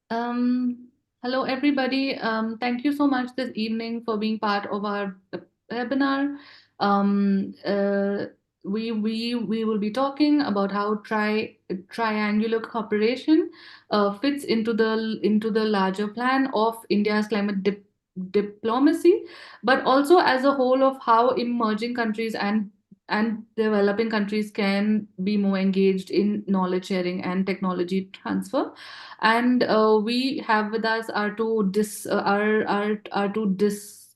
Um, Hello, everybody. Thank you so much this evening for being part of our webinar. Um, uh, we will be talking about how triangular cooperation fits into the larger plan of India's climate diplomacy, but also as a whole of how emerging countries and developing countries can be more engaged in knowledge sharing and technology transfer. And we have with us our two discussants,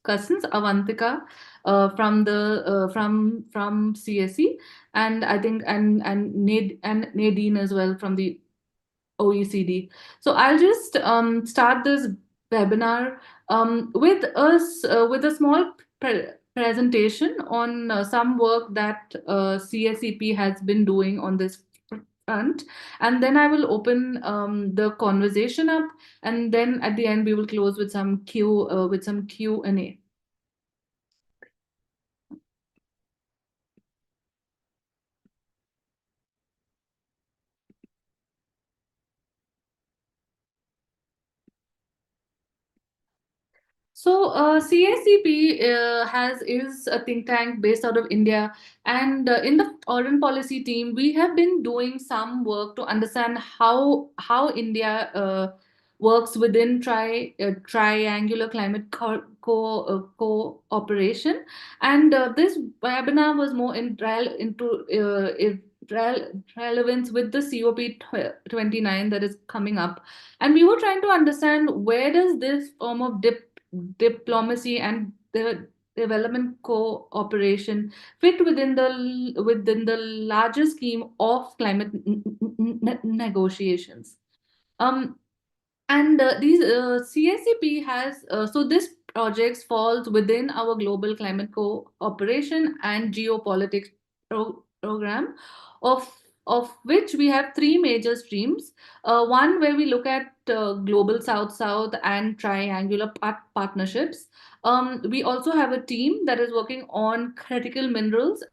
Avantika from CSE, and I think and Nadine as well from the OECD. So I'll just start this webinar with a small presentation on some work that CSEP has been doing on this front, and then I will open the conversation up, and then at the end we will close with some Q&A. So CSEP is a think tank based out of India, and in the foreign policy team, we have been doing some work to understand how India works within triangular climate cooperation, and this webinar was more relevance with the COP29 that is coming up, and we were trying to understand where does this form of diplomacy and the development cooperation fit within the larger scheme of climate negotiations. Um, and these CSEP has so this project falls within our global climate cooperation and geopolitics program, of which we have three major streams. One where we look at global South-South and triangular partnerships. We also have a team that is working on critical minerals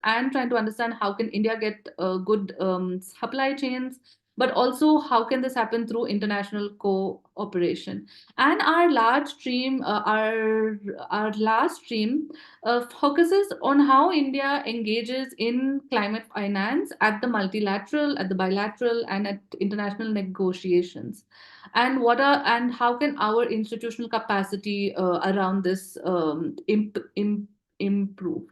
and trying to understand how can India get good supply chains, but also how can this happen through international cooperation. And our large stream our last stream focuses on how India engages in climate finance at the multilateral, at the bilateral, and at international negotiations, and how can our institutional capacity around this improve.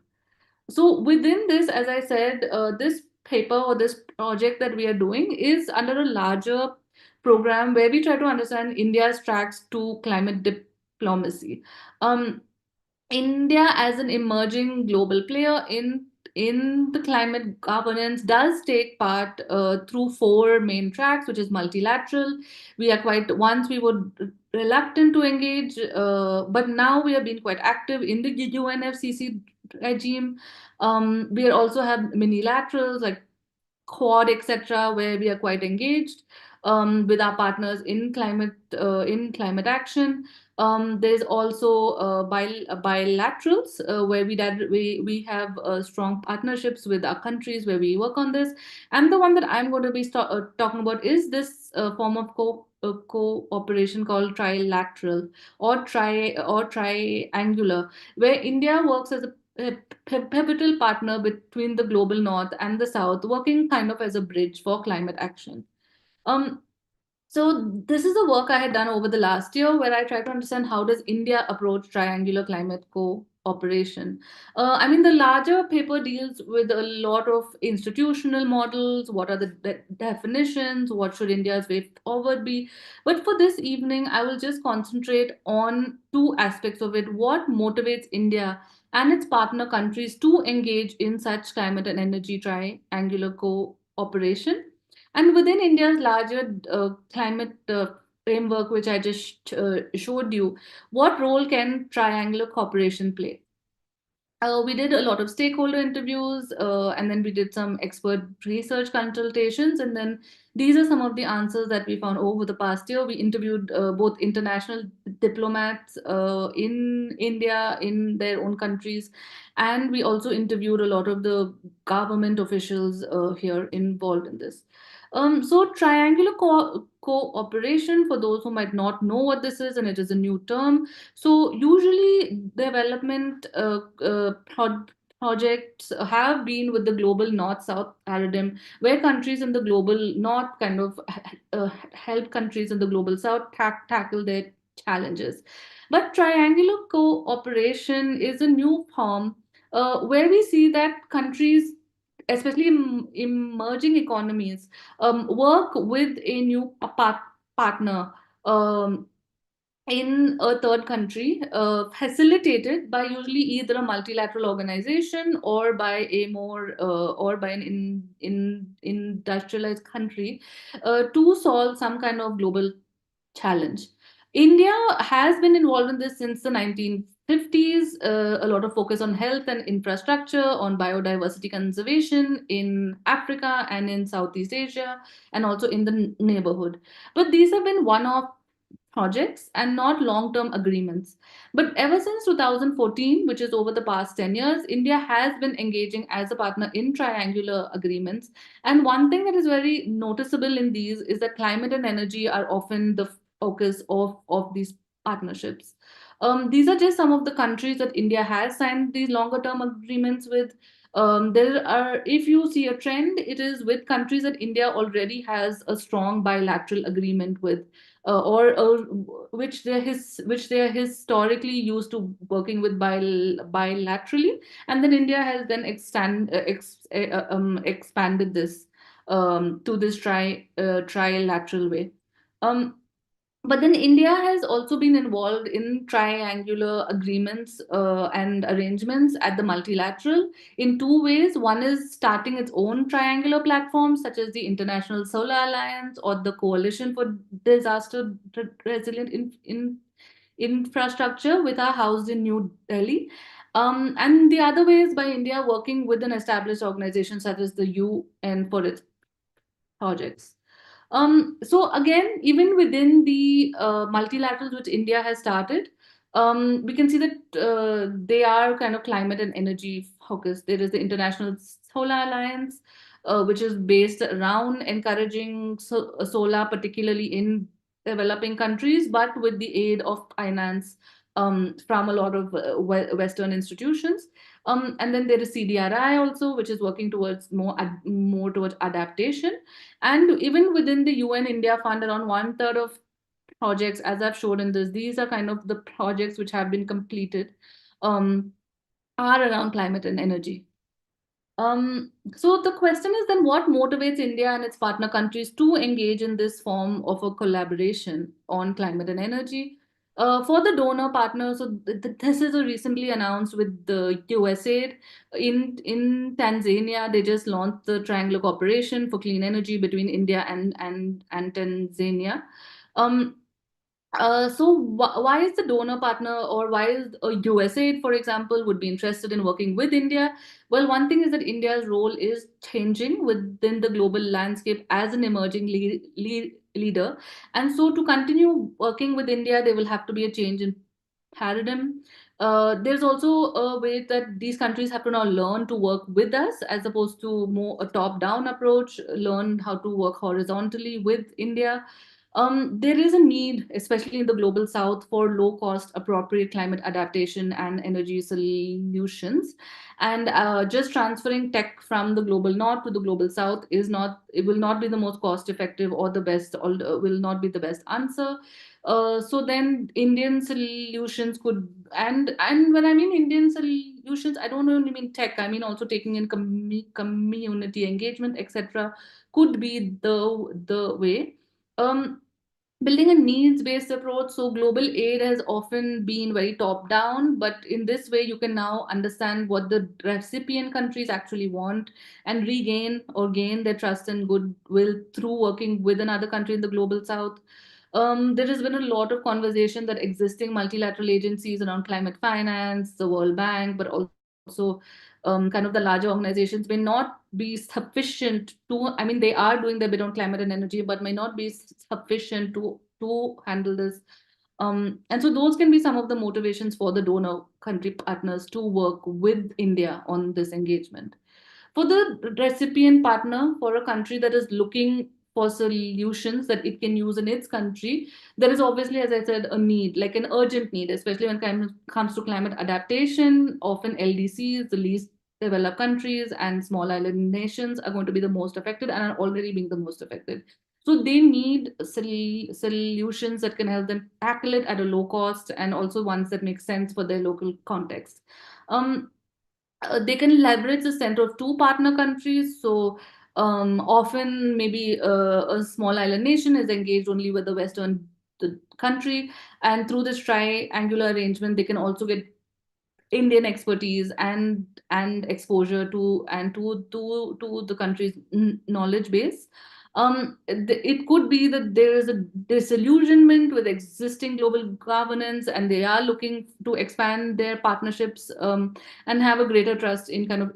So within this, as I said, this paper or this project that we are doing is under a larger program where we try to understand India's tracks to climate diplomacy. Um, India, as an emerging global player in the climate governance, does take part through four main tracks, which is multilateral. We are quite once we were reluctant to engage, but now we have been quite active in the UNFCCC regime. We also have minilaterals like Quad, etc., where we are quite engaged with our partners in climate action. There's also bilaterals where we have strong partnerships with our countries where we work on this. And the one that I'm going to be talking about is this form of cooperation called trilateral or triangular, where India works as a pivotal partner between the global north and the south, working kind of as a bridge for climate action. Um, so this is the work I had done over the last year, where I try to understand how does India approach triangular climate cooperation. I mean, the larger paper deals with a lot of institutional models. What are the definitions? What should India's way forward be? But for this evening, I will just concentrate on two aspects of it. What motivates India and its partner countries to engage in such climate and energy triangular cooperation? And within India's larger climate framework, which I just showed you, what role can triangular cooperation play? We did a lot of stakeholder interviews, and then we did some expert research consultations, and then these are some of the answers that we found over the past year. We interviewed both international diplomats in India, in their own countries, and we also interviewed a lot of the government officials here involved in this. So triangular cooperation, for those who might not know what this is, and it is a new term. So usually development projects have been with the global north-south paradigm, where countries in the global north kind of help countries in the global south tackle their challenges. But triangular cooperation is a new form where we see that countries, especially emerging economies, work with a new partner in a third country, facilitated by usually either a multilateral organization or by a more or by an industrialized country to solve some kind of global challenge. India has been involved in this since the 1950s. A lot of focus on health and infrastructure, on biodiversity conservation in Africa and in Southeast Asia, and also in the neighborhood. But these have been one-off projects and not long term agreements. But ever since 2014, which is over the past 10 years, India has been engaging as a partner in triangular agreements. And one thing that is very noticeable in these is that climate and energy are often the focus of these partnerships. These are just some of the countries that India has signed these longer term agreements with. There are, if you see a trend, it is with countries that India already has a strong bilateral agreement with, or which they are historically used to working with bilaterally, and then India has then expanded this to this trilateral way. Um, but then India has also been involved in triangular agreements and arrangements at the multilateral in two ways. One is starting its own triangular platforms, such as the International Solar Alliance or the Coalition for Disaster Resilient Infrastructure, which are housed in New Delhi. And the other way is by India working with an established organization such as the UN for its projects. So again, even within the multilaterals which India has started, we can see that they are kind of climate and energy focused. There is the International Solar Alliance, which is based around encouraging solar, particularly in developing countries, but with the aid of finance from a lot of Western institutions. And then there is CDRI also, which is working towards more towards adaptation. And even within the UN India Fund, around one third of projects, as I've showed in this, these are kind of the projects which have been completed, um, are around climate and energy. So the question is then, what motivates India and its partner countries to engage in this form of a collaboration on climate and energy? For the donor partners, so this is a recently announced with the USAID. In Tanzania, they just launched the Triangular Cooperation for Clean Energy between India and Tanzania. Um, so why is the donor partner, or why is USAID, for example, would be interested in working with India? Well, one thing is that India's role is changing within the global landscape as an emerging leader. And so to continue working with India, there will have to be a change in paradigm. There's also a way that these countries have to now learn to work with us as opposed to more a top-down approach, learn how to work horizontally with India. There is a need, especially in the global south, for low cost, appropriate climate adaptation and energy solutions. And just transferring tech from the global north to the global south it will not be the most cost effective or the best, or will not be the best answer. So then Indian solutions could, and when I mean Indian solutions, I don't only mean tech, I mean also taking in community engagement, etc., could be the way. Um, Building a needs based approach, so global aid has often been very top down, but in this way you can now understand what the recipient countries actually want and regain or gain their trust and goodwill through working with another country in the global south. There has been a lot of conversation that existing multilateral agencies around climate finance, the World Bank, but also kind of the larger organizations may not be sufficient to, I mean, they are doing their bit on climate and energy, but may not be sufficient to handle this. And so those can be some of the motivations for the donor country partners to work with India on this engagement. For the recipient partner, for a country that is looking for solutions that it can use in its country, there is obviously, as I said, a need, like an urgent need, especially when it comes to climate adaptation. Often LDCs, the least developed countries and small island nations, are going to be the most affected and are already being the most affected. So they need solutions that can help them tackle it at a low cost, and also ones that make sense for their local context. Um, they can leverage the center of two partner countries. So often, maybe a small island nation is engaged only with the Western the country, and through this triangular arrangement, they can also get Indian expertise and exposure to the country's knowledge base. It could be that there is a disillusionment with existing global governance, and they are looking to expand their partnerships, and have a greater trust in kind of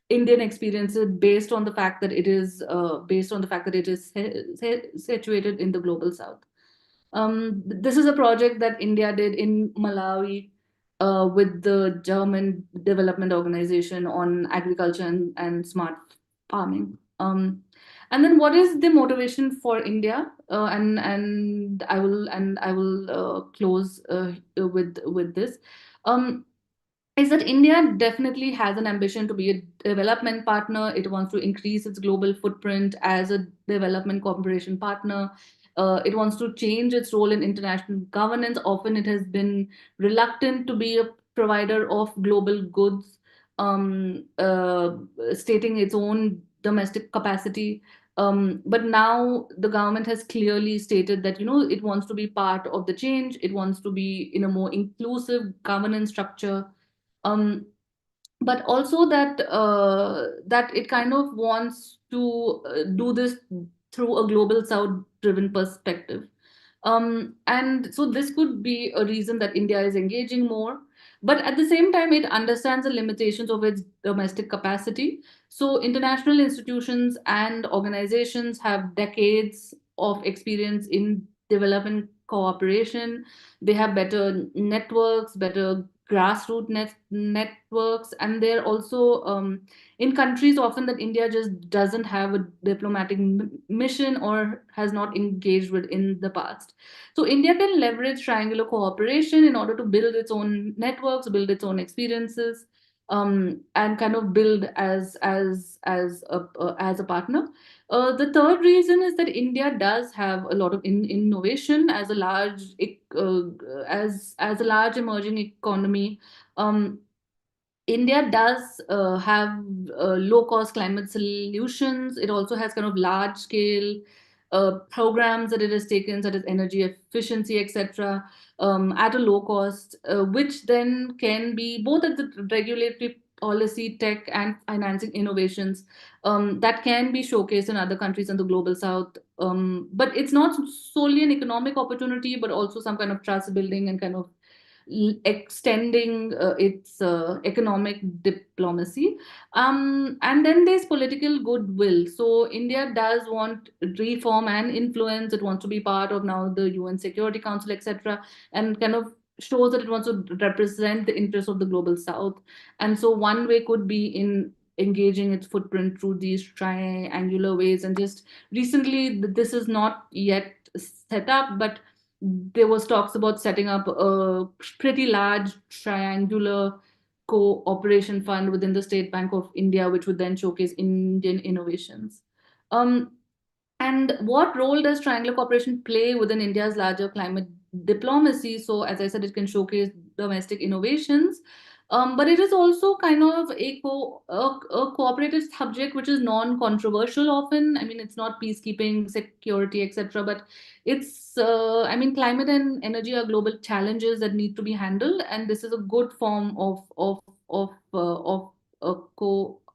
Indian experiences based on the fact that it is situated in the global south. This is a project that India did in Malawi with the German Development Organization on agriculture and smart farming. And then, what is the motivation for India? And I will close with this. Um, is that India definitely has an ambition to be a development partner. It wants to increase its global footprint as a development cooperation partner. It wants to change its role in international governance. Often it has been reluctant to be a provider of global goods, stating its own domestic capacity. But now the government has clearly stated that, it wants to be part of the change. It wants to be in a more inclusive governance structure, um, but also that it kind of wants to do this through a global south driven perspective. And so this could be a reason that India is engaging more, but at the same time it understands the limitations of its domestic capacity. So international institutions and organizations have decades of experience in development cooperation. They have better networks, better grassroots networks, and they're also in countries often that India just doesn't have a diplomatic mission or has not engaged with in the past. So India can leverage triangular cooperation in order to build its own networks, build its own experiences, and kind of build as a partner. The third reason is that India does have a lot of innovation as a large emerging economy. Um, India does have low cost climate solutions. It also has kind of large scale programs that it has taken, such as energy efficiency, etc., at a low cost, which then can be both at the regulatory policy, tech, and financing innovations that can be showcased in other countries in the global south. But it's not solely an economic opportunity, but also some kind of trust building and kind of extending its economic diplomacy. And then there's political goodwill. So India does want reform and influence. It wants to be part of now the UN Security Council, etc., and kind of shows that it wants to represent the interests of the global south. And so one way could be in engaging its footprint through these triangular ways. And just recently, this is not yet set up, but there was talks about setting up a pretty large triangular cooperation fund within the State Bank of India, which would then showcase Indian innovations. Um, and what role does triangular cooperation play within India's larger climate diplomacy? So, as I said, it can showcase domestic innovations, but it is also kind of a cooperative subject which is non-controversial often. I mean, it's not peacekeeping, security, etc., but climate and energy are global challenges that need to be handled, and this is a good form of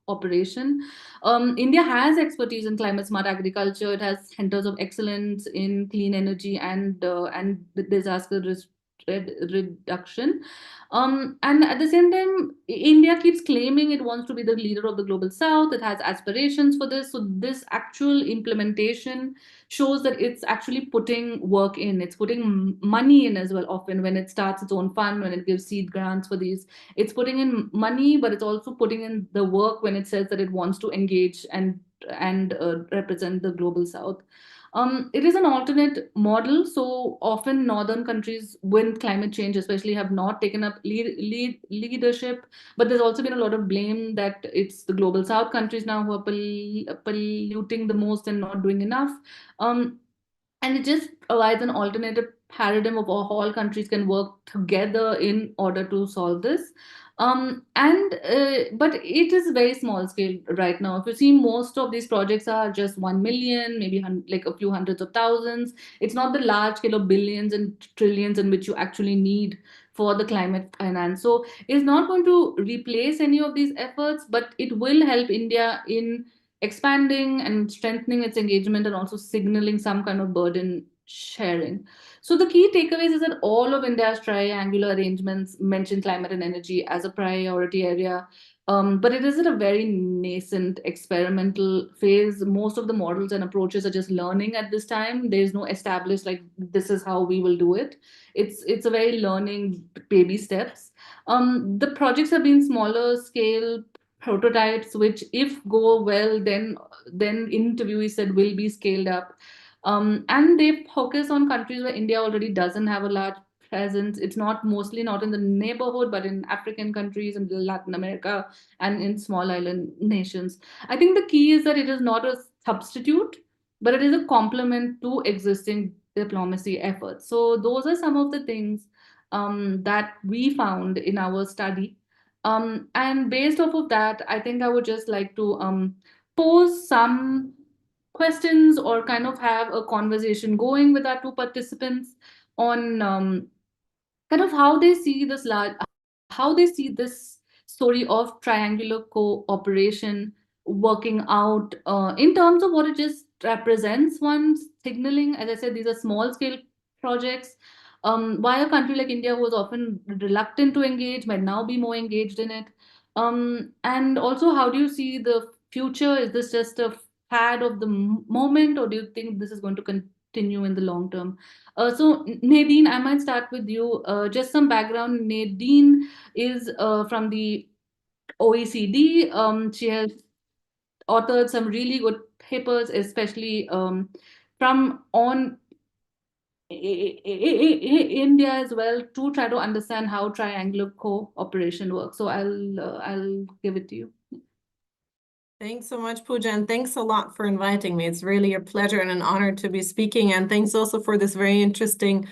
cooperation. India has expertise in climate smart agriculture. It has centers of excellence in clean energy and disaster reduction. And at the same time, India keeps claiming it wants to be the leader of the global south. It has aspirations for this. So this actual implementation shows that it's actually putting work in. It's putting money in as well. Often when it starts its own fund, when it gives seed grants for these, it's putting in money, but it's also putting in the work when it says that it wants to engage and and represent the global south. It is an alternate model. So often northern countries with climate change especially have not taken up leadership, but there's also been a lot of blame that it's the global south countries now who are polluting the most and not doing enough. Um, and it just provides an alternative paradigm of all countries can work together in order to solve this. And But it is very small scale right now. If you see, most of these projects are just 1 million, maybe like a few hundreds of thousands. It's not the large scale of billions and trillions in which you actually need for the climate finance. So it's not going to replace any of these efforts, but it will help India in expanding and strengthening its engagement and also signaling some kind of burden sharing. So the key takeaways is that all of India's triangular arrangements mention climate and energy as a priority area. But it is at a very nascent experimental phase. Most of the models and approaches are just learning at this time. There's no established like this is how we will do it. It's a very learning baby steps. The projects have been smaller scale prototypes, which if go well, then interviewees said will be scaled up. And they focus on countries where India already doesn't have a large presence. It's not mostly not in the neighborhood, but in African countries and Latin America and in small island nations. I think the key is that it is not a substitute, but it is a complement to existing diplomacy efforts. So those are some of the things that we found in our study. And based off of that, I think I would just like to pose some questions or kind of have a conversation going with our two participants on kind of how they see this story of triangular cooperation working out in terms of what it just represents. One, signaling, as I said, these are small scale projects. Why a country like India, who was often reluctant to engage, might now be more engaged in it. And also, how do you see the future? Is this just a fad of the moment, or do you think this is going to continue in the long term? So Nadine, I might start with you. Just some background. Nadine is from the OECD. She has authored some really good papers, especially from on India as well, to try to understand how triangular cooperation works. So I'll give it to you. Thanks so much, Pooja, and thanks a lot for inviting me. It's really a pleasure and an honor to be speaking, and thanks also for this very interesting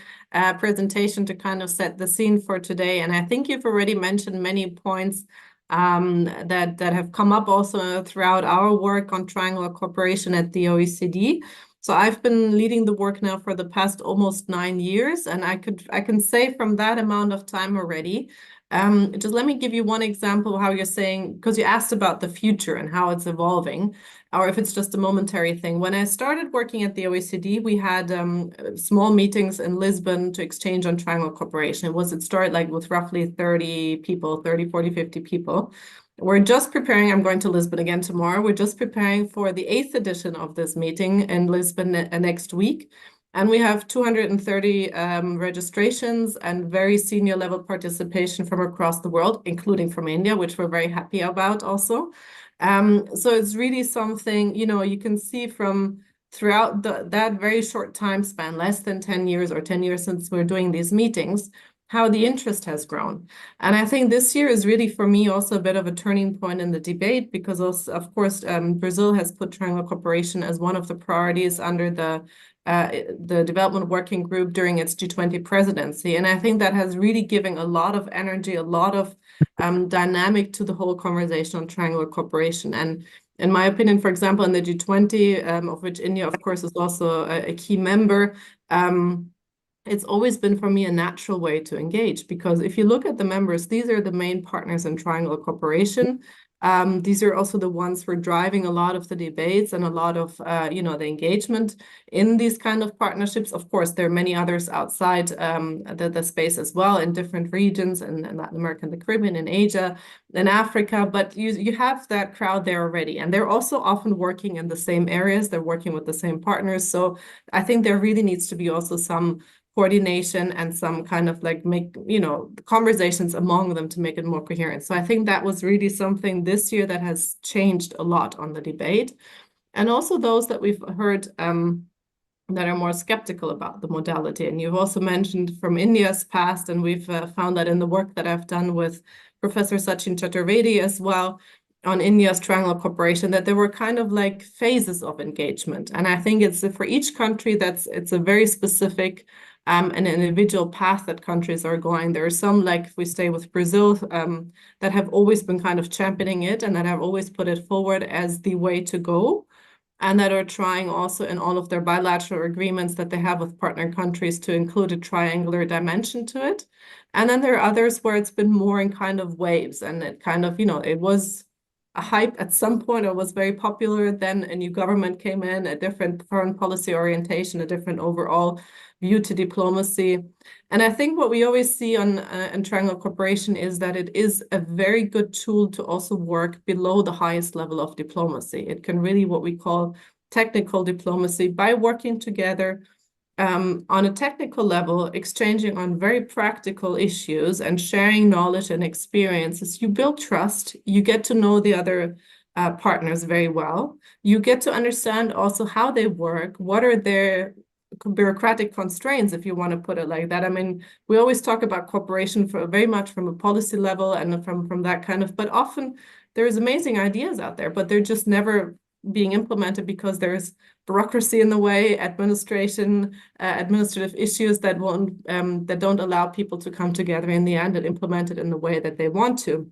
presentation to kind of set the scene for today. And I think you've already mentioned many points that have come up also throughout our work on triangular cooperation at the OECD. So I've been leading the work now for the past almost 9 years, and I can say from that amount of time already. Just let me give you one example of how you're saying, because you asked about the future and how it's evolving, or if it's just a momentary thing. When I started working at the OECD, we had small meetings in Lisbon to exchange on triangular cooperation. It started like with roughly 30 people, 30, 40, 50 people. We're just preparing, I'm going to Lisbon again tomorrow. We're just preparing for the 8th edition of this meeting in Lisbon next week. And we have 230 registrations and very senior level participation from across the world, including from India, which we're very happy about also. So it's really something, you can see from throughout that very short time span, less than 10 years or 10 years since we're doing these meetings, how the interest has grown. And I think this year is really, for me, also a bit of a turning point in the debate, because also, of course, Brazil has put triangular cooperation as one of the priorities under the development working group during its G20 presidency. And I think that has really given a lot of energy, a lot of dynamic to the whole conversation on triangular cooperation. And in my opinion, for example, in the G20, of which India, of course, is also a key member, it's always been for me a natural way to engage, because if you look at the members, these are the main partners in triangular cooperation. These are also the ones who are driving a lot of the debates and a lot of the engagement in these kind of partnerships. Of course, there are many others outside the space as well, in different regions, in Latin America, and the Caribbean, in Asia, in Africa. But you have that crowd there already, and they're also often working in the same areas. They're working with the same partners. So I think there really needs to be also some coordination and some kind of like conversations among them to make it more coherent. So I think that was really something this year that has changed a lot on the debate. and also those that we've heard that are more skeptical about the modality. And you've also mentioned from India's past, and we've found that in the work that I've done with Professor Sachin Chaturvedi as well on India's triangle cooperation, that there were kind of like phases of engagement. And I think it's for each country, it's a very specific an individual path that countries are going. There are some, like if we stay with Brazil, that have always been kind of championing it and that have always put it forward as the way to go, and that are trying also in all of their bilateral agreements that they have with partner countries to include a triangular dimension to it. And then there are others where it's been more in kind of waves, and it kind of, it was a hype at some point, it was very popular. Then a new government came in, a different foreign policy orientation, a different overall view to diplomacy. And I think what we always see on in triangle cooperation is that it is a very good tool to also work below the highest level of diplomacy. It can really what we call technical diplomacy by working together on a technical level, exchanging on very practical issues and sharing knowledge and experiences. You build trust, you get to know the other partners very well. You get to understand also how they work, what are their bureaucratic constraints, if you want to put it like that. I mean, we always talk about cooperation for very much from a policy level and from that kind of, but often there's amazing ideas out there, but they're just never being implemented because there's bureaucracy in the way, administrative issues that don't allow people to come together in the end and implement it in the way that they want to.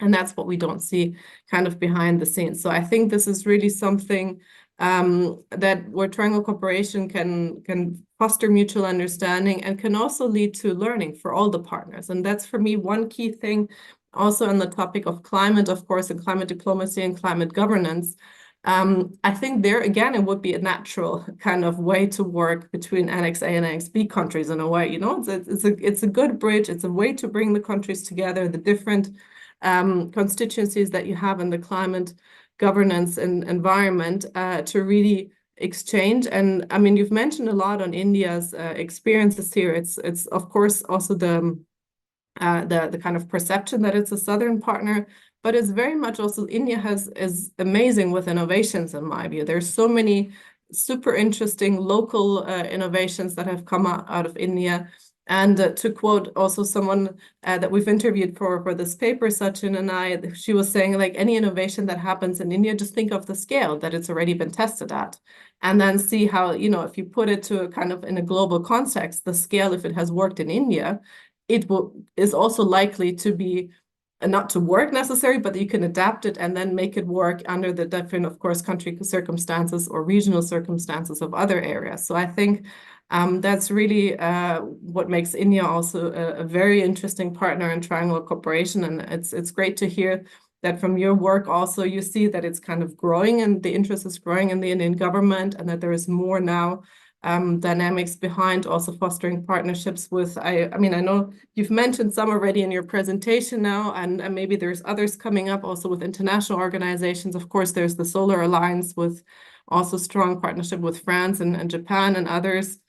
And that's what we don't see kind of behind the scenes. So I think this is really something that where triangle cooperation can foster mutual understanding and can also lead to learning for all the partners. And that's for me one key thing also on the topic of climate, of course, and climate diplomacy and climate governance. I think there again it would be a natural kind of way to work between Annex A and Annex B countries in a way. It's a good bridge. It's a way to bring the countries together, the different constituencies that you have in the climate governance and environment to really exchange. And I mean, you've mentioned a lot on India's experiences here. It's of course also the kind of perception that it's a southern partner, but it's very much also India is amazing with innovations in my view. There's so many super interesting local innovations that have come out of India. And to quote also someone that we've interviewed for this paper, Sachin and I, she was saying like any innovation that happens in India, just think of the scale that it's already been tested at. And then see how, if you put it to a kind of in a global context, the scale, if it has worked in India, is also likely to be not to work necessarily, but you can adapt it and then make it work under the different, of course, country circumstances or regional circumstances of other areas. So I think that's really what makes India also a very interesting partner in triangle cooperation. And it's great to hear that from your work also you see that it's kind of growing and the interest is growing in the Indian government and that there is more now dynamics behind also fostering partnerships with, I mean, I know you've mentioned some already in your presentation now, and maybe there's others coming up also with international organizations. Of course, there's the Solar Alliance with also strong partnership with France and Japan and others.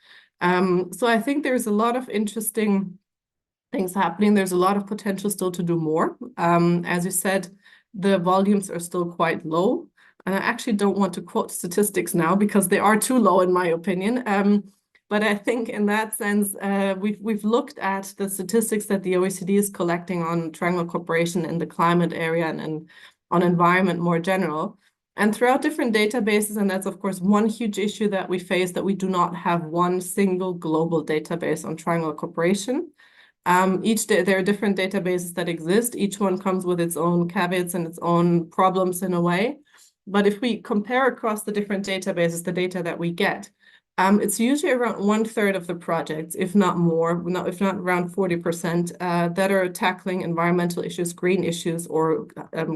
So I think there's a lot of interesting things happening. There's a lot of potential still to do more. As you said, the volumes are still quite low. And I actually don't want to quote statistics now because they are too low in my opinion. But I think in that sense, we've looked at the statistics that the OECD is collecting on triangle cooperation in the climate area and on environment more general. And throughout different databases, and that's of course one huge issue that we face, that we do not have one single global database on triangle cooperation. There are different databases that exist. Each one comes with its own caveats and its own problems in a way. But if we compare across the different databases, the data that we get, it's usually around 1/3 of the projects, if not more, if not around 40%, that are tackling environmental issues, green issues, or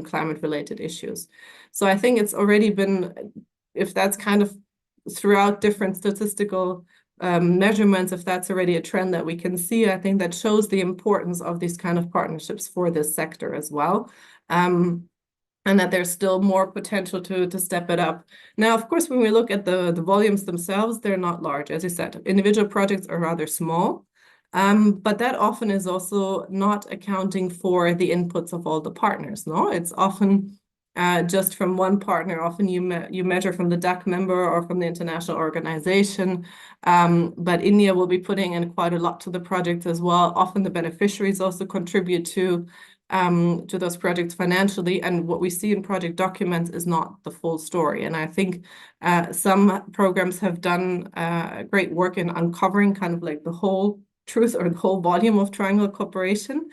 climate-related issues. So I think it's already been, if that's kind of throughout different statistical measurements, if that's already a trend that we can see, I think that shows the importance of these kind of partnerships for this sector as well. And that there's still more potential to step it up. Now, of course, when we look at the volumes themselves, they're not large. As you said, individual projects are rather small, but that often is also not accounting for the inputs of all the partners, no? It's often just from one partner. Often you measure from the DAC member or from the international organization. But India will be putting in quite a lot to the project as well. Often the beneficiaries also contribute to those projects financially. And what we see in project documents is not the full story. And I think some programs have done great work in uncovering kind of like the whole truth or the whole volume of triangle cooperation.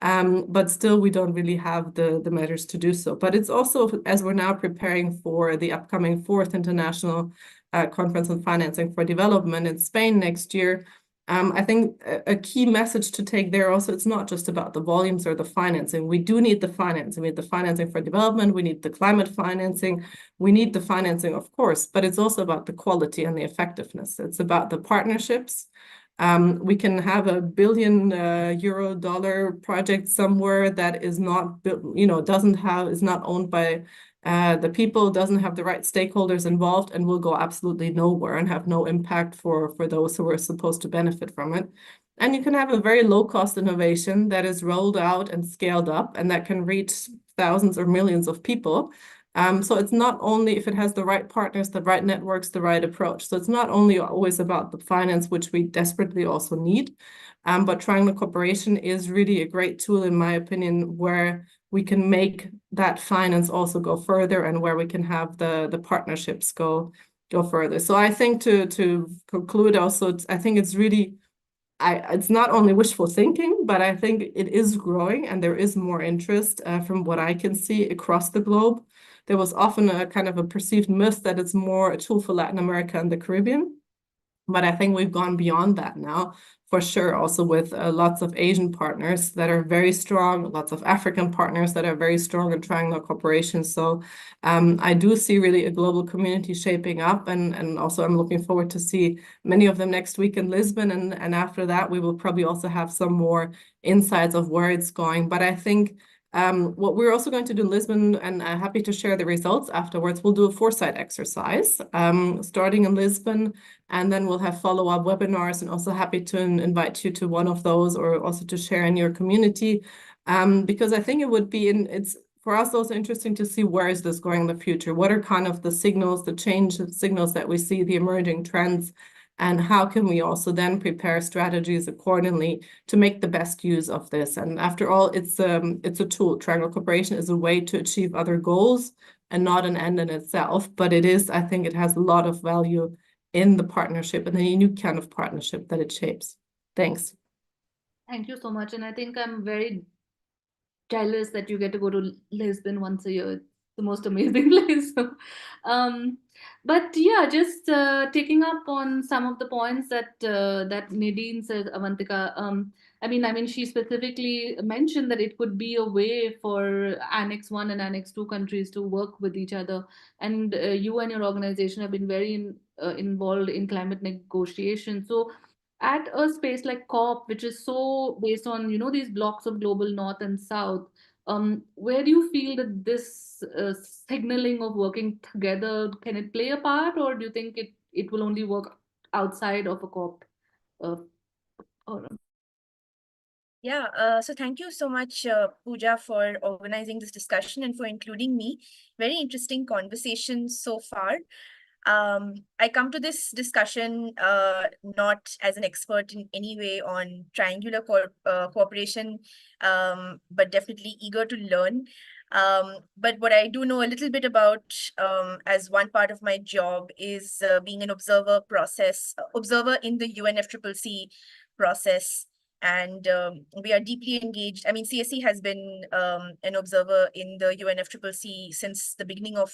But still, we don't really have the measures to do so. But it's also, as we're now preparing for the upcoming 4th International Conference on Financing for Development in Spain next year, I think a key message to take there also, it's not just about the volumes or the financing. We do need the financing. We need the financing for development. We need the climate financing. We need the financing, of course, but it's also about the quality and the effectiveness. It's about the partnerships. We can have a $1 billion dollar project somewhere that is not, is not owned by the people, doesn't have the right stakeholders involved, and will go absolutely nowhere and have no impact for those who are supposed to benefit from it. And you can have a very low-cost innovation that is rolled out and scaled up, and that can reach thousands or millions of people. So it's not only if it has the right partners, the right networks, the right approach. So it's not only always about the finance, which we desperately also need, but triangle cooperation is really a great tool, in my opinion, where we can make that finance also go further and where we can have the partnerships go further. So I think to conclude also, I think it's really, it's not only wishful thinking, but I think it is growing and there is more interest from what I can see across the globe. There was often a kind of a perceived myth that it's more a tool for Latin America and the Caribbean. But I think we've gone beyond that now, for sure, also with lots of Asian partners that are very strong, lots of African partners that are very strong in triangular cooperation. So I do see really a global community shaping up. And also I'm looking forward to see many of them next week in Lisbon. And after that, we will probably also have some more insights of where it's going. But I think what we're also going to do in Lisbon, and I'm happy to share the results afterwards, we'll do a foresight exercise starting in Lisbon, and then we'll have follow-up webinars, and also happy to invite you to one of those or also to share in your community, because I think it would be, it's for us also interesting to see where is this going in the future? What are kind of the signals, the change signals that we see, the emerging trends, and how can we also then prepare strategies accordingly to make the best use of this? And after all, it's a tool. Triangle cooperation is a way to achieve other goals and not an end in itself. But it is, I think it has a lot of value in the partnership and the unique kind of partnership that it shapes. Thanks. Thank you so much. And I think I'm very jealous that you get to go to Lisbon once a year. It's the most amazing place. But yeah, just taking up on some of the points that that Nadine said, Avantika. I mean, she specifically mentioned that it could be a way for Annex 1 and Annex 2 countries to work with each other. And you and your organization have been very involved in climate negotiation. So at a space like COP, which is so based on, these blocks of global north and south, where do you feel that this signaling of working together, can it play a part, or do you think it will only work outside of a COP? Or Yeah, so thank you so much, Pooja, for organizing this discussion and for including me. Very interesting conversation so far. I come to this discussion not as an expert in any way on triangular cooperation, but definitely eager to learn. But what I do know a little bit about as one part of my job is being an observer in the UNFCCC process. And we are deeply engaged. I mean, CSE has been an observer in the UNFCCC since the beginning of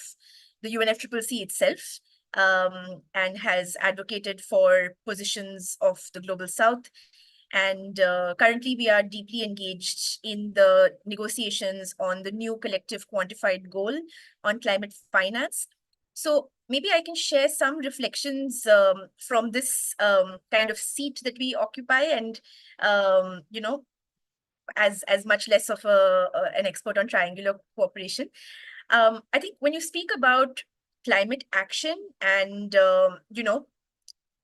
the UNFCCC itself, and has advocated for positions of the Global South. And currently, we are deeply engaged in the negotiations on the new collective quantified goal on climate finance. So maybe I can share some reflections from this kind of seat that we occupy, and as much less of an expert on triangular cooperation. I think when you speak about climate action and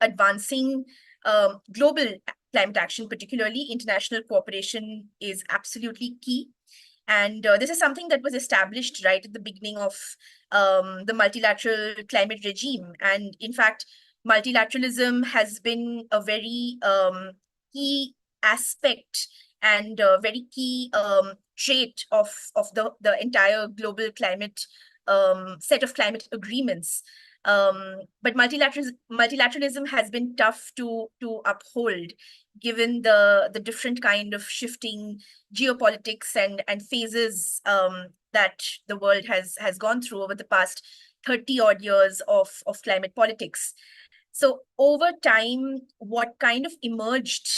advancing global climate action, particularly international cooperation, is absolutely key. And this is something that was established right at the beginning of the multilateral climate regime. And in fact, multilateralism has been a very key aspect and a very key trait of the entire global climate set of climate agreements. But multilateralism has been tough to uphold, given the different kind of shifting geopolitics and phases that the world has gone through over the past 30 odd years of climate politics. So over time, what kind of emerged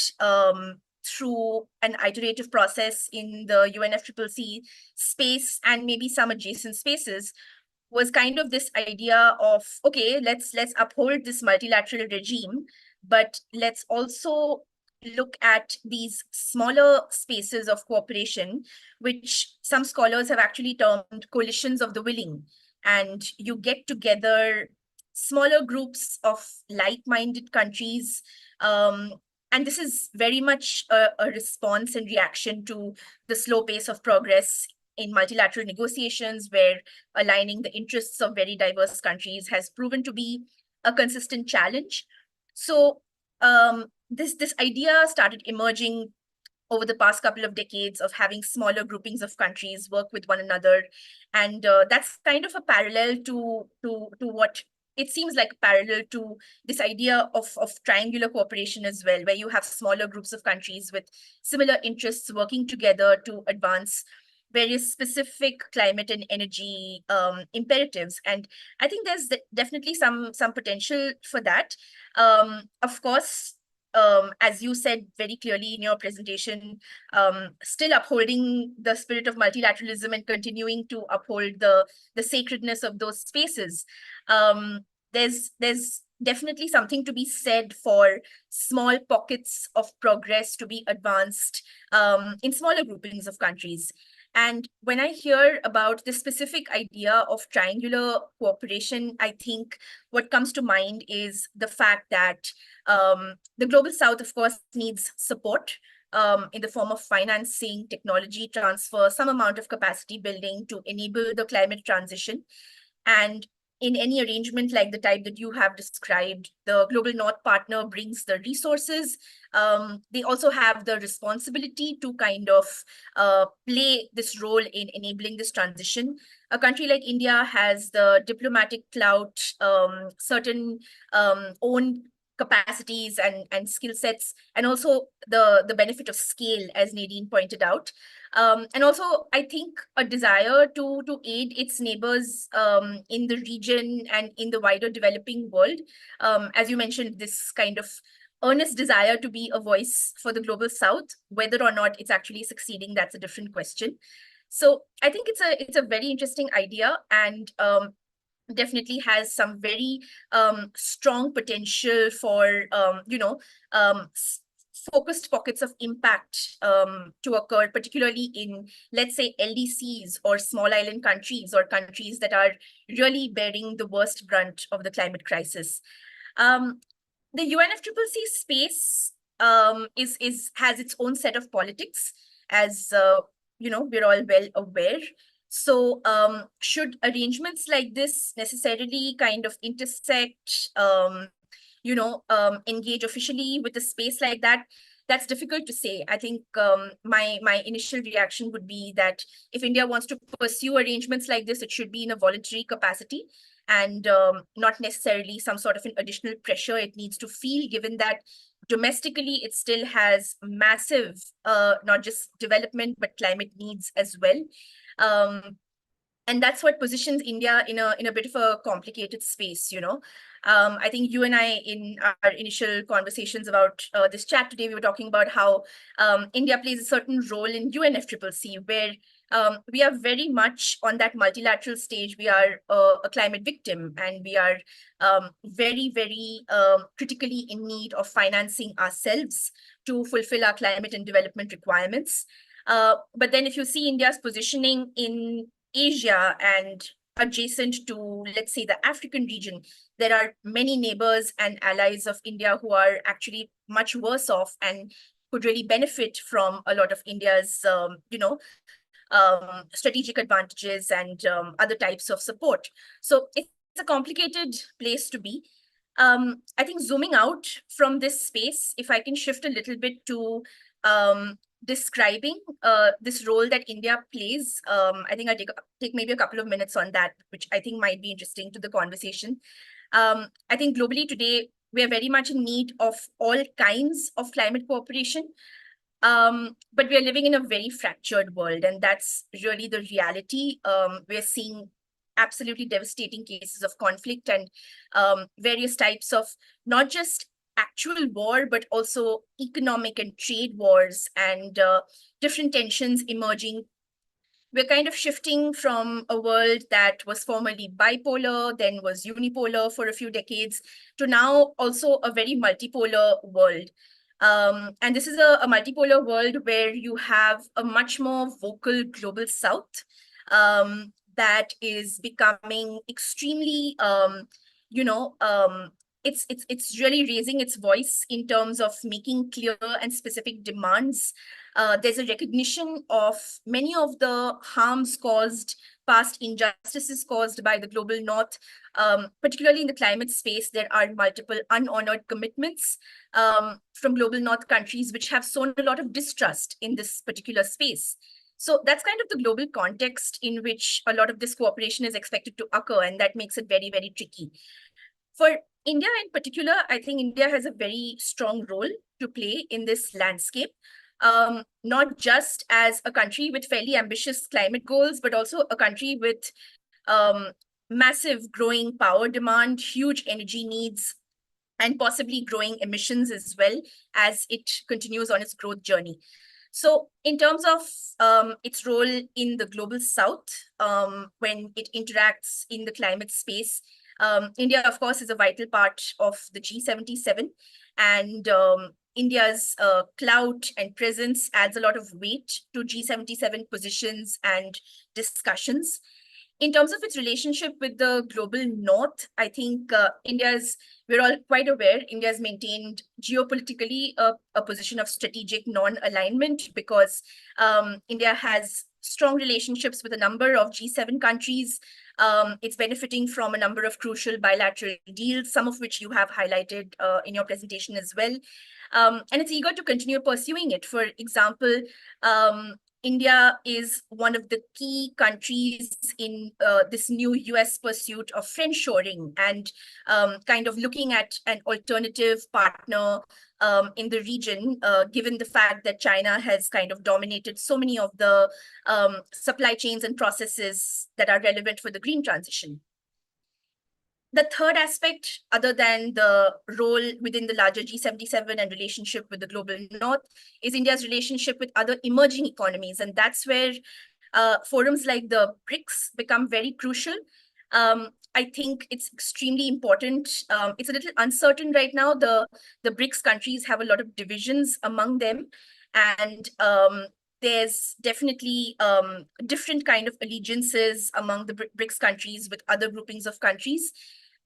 through an iterative process in the UNFCCC space and maybe some adjacent spaces was kind of this idea of, okay, let's uphold this multilateral regime, but let's also look at these smaller spaces of cooperation, which some scholars have actually termed coalitions of the willing. And you get together smaller groups of like-minded countries. And this is very much a response and reaction to the slow pace of progress in multilateral negotiations, where aligning the interests of very diverse countries has proven to be a consistent challenge. So this idea started emerging over the past couple of decades of having smaller groupings of countries work with one another. And that's kind of a parallel to what it seems like a parallel to this idea of triangular cooperation as well, where you have smaller groups of countries with similar interests working together to advance various specific climate and energy imperatives. And I think there's definitely some potential for that. Of course, as you said very clearly in your presentation, still upholding the spirit of multilateralism and continuing to uphold the sacredness of those spaces. There's definitely something to be said for small pockets of progress to be advanced in smaller groupings of countries. And when I hear about the specific idea of triangular cooperation, I think what comes to mind is the fact that the Global South, of course, needs support in the form of financing, technology transfer, some amount of capacity building to enable the climate transition. And in any arrangement like the type that you have described, the Global North partner brings the resources. They also have the responsibility to kind of play this role in enabling this transition. A country like India has the diplomatic clout, certain own capacities and skill sets, and also the benefit of scale, as Nadine pointed out. And also, I think a desire to aid its neighbors in the region and in the wider developing world. As you mentioned, this kind of earnest desire to be a voice for the Global South, whether or not it's actually succeeding, that's a different question. So I think it's a very interesting idea, and definitely has some very strong potential for focused pockets of impact to occur, particularly in, let's say, LDCs or small island countries, or countries that are really bearing the worst brunt of the climate crisis. The UNFCCC space has its own set of politics, as we're all well aware. So should arrangements like this necessarily kind of intersect, engage officially with a space like that? That's difficult to say. I think my initial reaction would be that if India wants to pursue arrangements like this, it should be in a voluntary capacity, and not necessarily some sort of an additional pressure it needs to feel, given that domestically it still has massive, not just development, but climate needs as well. And that's what positions India in a bit of a complicated space, I think you and I, in our initial conversations about this chat today, we were talking about how India plays a certain role in UNFCCC, where we are very much on that multilateral stage. We are a climate victim, and we are very, very critically in need of financing ourselves to fulfill our climate and development requirements. But then if you see India's positioning in Asia and adjacent to, let's say, the African region, there are many neighbors and allies of India who are actually much worse off and could really benefit from a lot of India's, strategic advantages and other types of support. So it's a complicated place to be. I think zooming out from this space, if I can shift a little bit to describing this role that India plays, I think I'll take maybe a couple of minutes on that, which I think might be interesting to the conversation. I think globally today, we are very much in need of all kinds of climate cooperation. But we are living in a very fractured world, and that's really the reality. We're seeing absolutely devastating cases of conflict and various types of not just actual war, but also economic and trade wars and different tensions emerging. We're kind of shifting from a world that was formerly bipolar, then was unipolar for a few decades, to now also a very multipolar world. And this is a multipolar world where you have a much more vocal global south that is becoming extremely, it's really raising its voice in terms of making clear and specific demands. There's a recognition of many of the harms caused, past injustices caused by the global north, particularly in the climate space. There are multiple unhonored commitments from global north countries which have sown a lot of distrust in this particular space. So that's kind of the global context in which a lot of this cooperation is expected to occur, and that makes it very, very tricky. For India in particular, I think India has a very strong role to play in this landscape, not just as a country with fairly ambitious climate goals, but also a country with massive growing power demand, huge energy needs, and possibly growing emissions as well as it continues on its growth journey. So in terms of its role in the global south, when it interacts in the climate space, India, of course, is a vital part of the G77, and India's clout and presence adds a lot of weight to G77 positions and discussions. In terms of its relationship with the global north, I think we're all quite aware, India's maintained geopolitically a position of strategic non-alignment because India has strong relationships with a number of G7 countries. It's benefiting from a number of crucial bilateral deals, some of which you have highlighted in your presentation as well. And it's eager to continue pursuing it. For example, India is one of the key countries in this new US pursuit of friendshoring and kind of looking at an alternative partner in the region, given the fact that China has kind of dominated so many of the supply chains and processes that are relevant for the green transition. The third aspect, other than the role within the larger G77 and relationship with the global north, is India's relationship with other emerging economies. And that's where forums like the BRICS become very crucial. I think it's extremely important. It's a little uncertain right now. The BRICS countries have a lot of divisions among them. And there's definitely different kind of allegiances among the BRICS countries with other groupings of countries.